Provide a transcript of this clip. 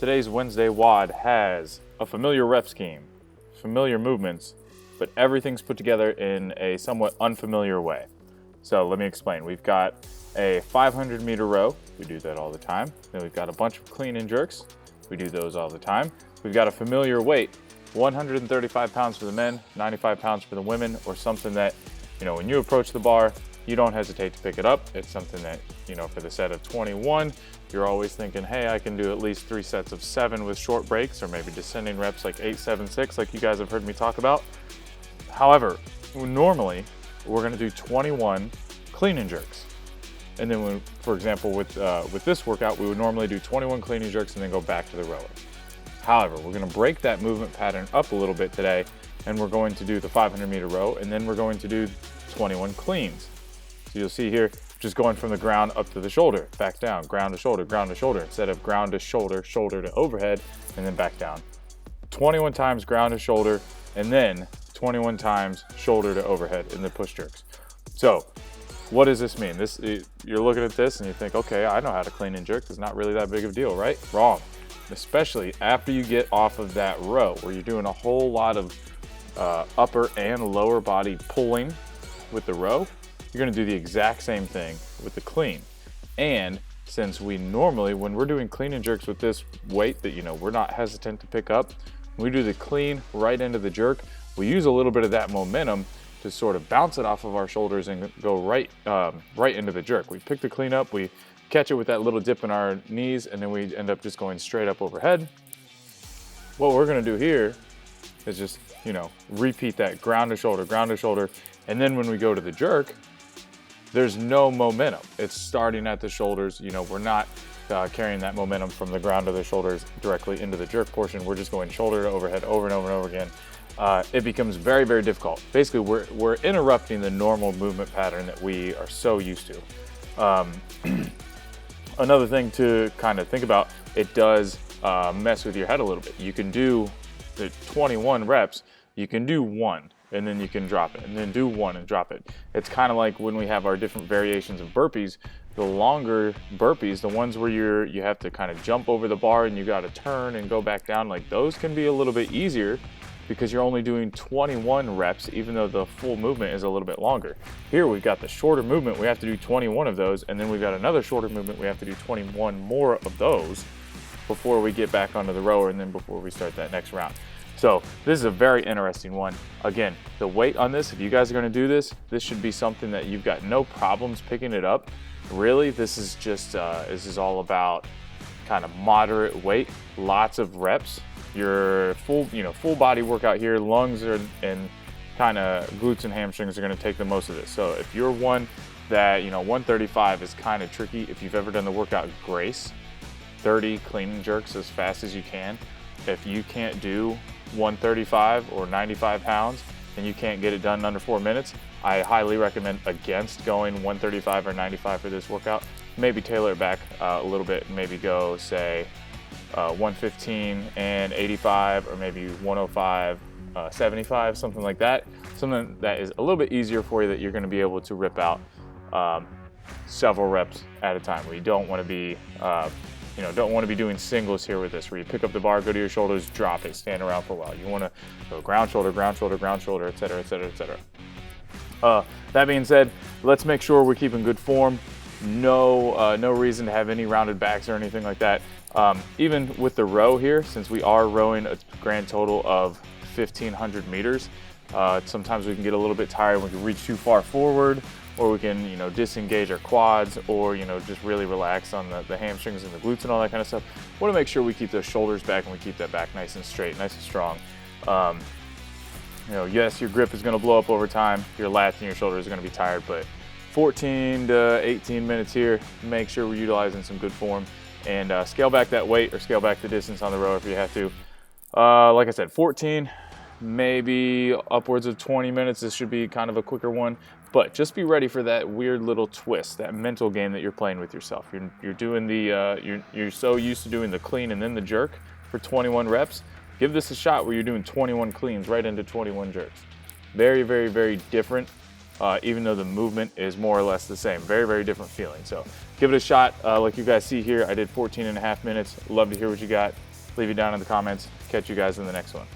Today's Wednesday WOD has a familiar rep scheme, familiar movements, but everything's put together in a somewhat unfamiliar way. So let me explain. We've got a 500-meter row. We do that all the time. Then we've got a bunch of clean and jerks. We do those all the time. We've got a familiar weight, 135 pounds for the men, 95 pounds for the women, or something that, when you approach the bar, you don't hesitate to pick it up. It's something that, for the set of 21, you're always thinking, hey, I can do at least 3 sets of 7 with short breaks, or maybe descending reps like 8, 7, 6, like you guys have heard me talk about. However, normally we're gonna do 21 clean and jerks. And then for example, with this workout, we would normally do 21 clean and jerks and then go back to the rower. However, we're gonna break that movement pattern up a little bit today, and we're going to do the 500-meter row, and then we're going to do 21 cleans. So you'll see here, just going from the ground up to the shoulder, back down, ground to shoulder, instead of ground to shoulder, shoulder to overhead, and then back down. 21 times ground to shoulder, and then 21 times shoulder to overhead in the push jerks. So what does this mean? You're looking at this and you think, okay, I know how to clean and jerk. It's not really that big of a deal, right? Wrong. Especially after you get off of that row where you're doing a whole lot of upper and lower body pulling with the row. You're gonna do the exact same thing with the clean. And since we normally, when we're doing clean and jerks with this weight that we're not hesitant to pick up, when we do the clean right into the jerk, we use a little bit of that momentum to sort of bounce it off of our shoulders and go right into the jerk. We pick the clean up, we catch it with that little dip in our knees, and then we end up just going straight up overhead. What we're gonna do here is just, repeat that ground to shoulder, and then when we go to the jerk, there's no momentum. It's starting at the shoulders. We're not carrying that momentum from the ground to the shoulders directly into the jerk portion. We're just going shoulder to overhead over and over and over again. It becomes very, very difficult. Basically, we're interrupting the normal movement pattern that we are so used to. Another thing to kind of think about, it does mess with your head a little bit. You can do the 21 reps, you can do 1, and then you can drop it, and then do 1 and drop it. It's kind of like when we have our different variations of burpees. The longer burpees, the ones where you have to kind of jump over the bar and you got to turn and go back down, like those can be a little bit easier because you're only doing 21 reps, even though the full movement is a little bit longer. Here we've got the shorter movement, we have to do 21 of those, and then we've got another shorter movement, we have to do 21 more of those before we get back onto the rower, and then before we start that next round. So this is a very interesting one. Again, the weight on this, if you guys are gonna do this, this should be something that you've got no problems picking it up. Really, this is just, this is all about kind of moderate weight, lots of reps. Your full body workout here, lungs and kind of glutes and hamstrings are gonna take the most of this. So if you're one that, 135 is kind of tricky, if you've ever done the workout Grace, 30 clean and jerks as fast as you can. If you can't do 135 or 95 pounds and you can't get it done in under 4 minutes, I highly recommend against going 135 or 95 for this workout. Maybe tailor it back a little bit, maybe go say 115 and 85, or maybe 105, 75, something like that. Something that is a little bit easier for you that you're gonna be able to rip out several reps at a time. We don't wanna be don't want to be doing singles here with this, where you pick up the bar, go to your shoulders, drop it, stand around for a while. You want to go ground, shoulder, et cetera, et cetera, et cetera. That being said, let's make sure we're keeping good form. No reason to have any rounded backs or anything like that. Even with the row here, since we are rowing a grand total of 1,500 meters, sometimes we can get a little bit tired. We can reach too far forward, or we can, disengage our quads, or, just really relax on the hamstrings and the glutes and all that kind of stuff. We want to make sure we keep those shoulders back and we keep that back nice and straight, nice and strong. Yes, your grip is going to blow up over time. Your lats and your shoulders are going to be tired, but 14 to 18 minutes here, make sure we're utilizing some good form, and scale back that weight or scale back the distance on the row if you have to. Like I said, 14, maybe upwards of 20 minutes. This should be kind of a quicker one. But just be ready for that weird little twist, that mental game that you're playing with yourself. You're doing you're so used to doing the clean and then the jerk for 21 reps. Give this a shot where you're doing 21 cleans right into 21 jerks. Very, very, very different, even though the movement is more or less the same. Very, very different feeling. So give it a shot. Like you guys see here, I did 14 and a half minutes. Love to hear what you got. leave it down in the comments. Catch you guys in the next one.